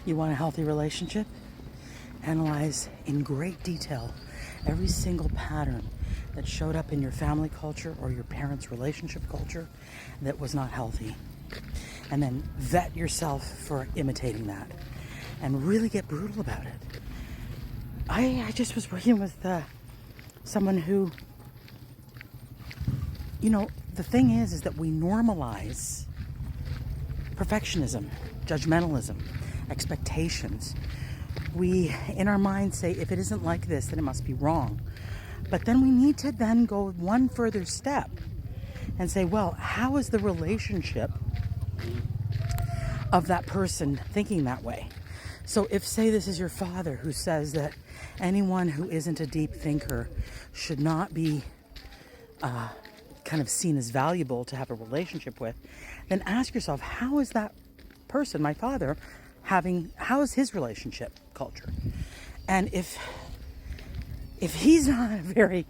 You want a healthy relationship? Analyze in great detail every single pattern that showed up in your family culture or your parents' relationship culture that was not healthy. And then vet yourself for imitating that and really get brutal about it. I just was working with someone who, the thing is that we normalize perfectionism, judgmentalism, expectations. We, in our minds, say, if it isn't like this, then it must be wrong. But then we need to then go one further step and say, well, how is the relationship of that person thinking that way? So if, say, this is your father who says that anyone who isn't a deep thinker should not be kind of seen as valuable to have a relationship with, then ask yourself, how is that person, my father, how is his relationship culture? And if he's not a very,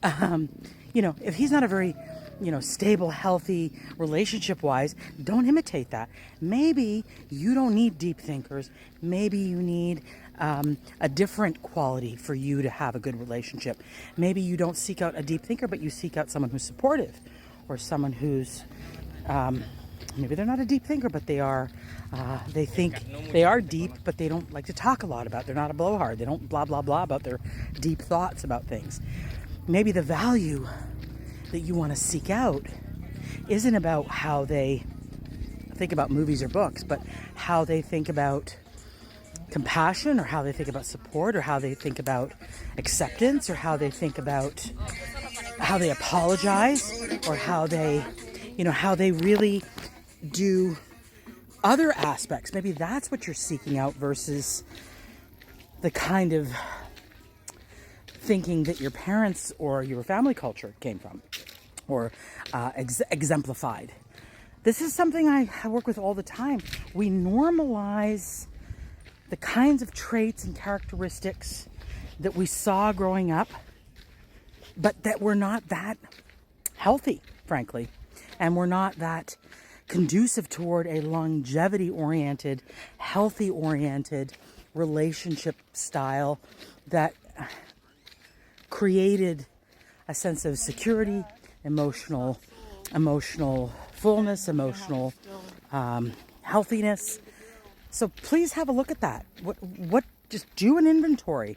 if he's not a very, stable, healthy, relationship-wise, don't imitate that. Maybe you don't need deep thinkers. Maybe you need a different quality for you to have a good relationship. Maybe you don't seek out a deep thinker, but you seek out someone who's supportive, or someone who's, maybe they're not a deep thinker, but they are, they think they are deep, but they don't like to talk a lot about. They're not a blowhard. They don't blah, blah, blah about their deep thoughts about things. Maybe the value that you want to seek out isn't about how they think about movies or books, but how they think about compassion, or how they think about support, or how they think about acceptance, or how they think about how they apologize, or how they really do other aspects. Maybe that's what you're seeking out versus the kind of thinking that your parents or your family culture came from or exemplified. This is something I work with all the time. We normalize the kinds of traits and characteristics that we saw growing up, but that were not that healthy, frankly, and we're not that conducive toward a longevity-oriented, healthy-oriented relationship style that created a sense of security, emotional fullness, emotional healthiness. So please have a look at that. Just do an inventory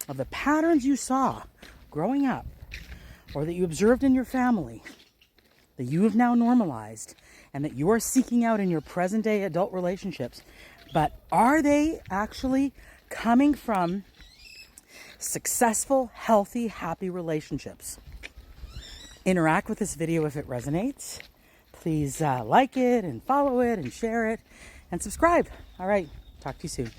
of the patterns you saw growing up, or that you observed in your family, that you have now normalized, and that you are seeking out in your present day adult relationships. But are they actually coming from successful, healthy, happy relationships? Interact with this video if it resonates. Please like it and follow it and share it and subscribe. All right, talk to you soon.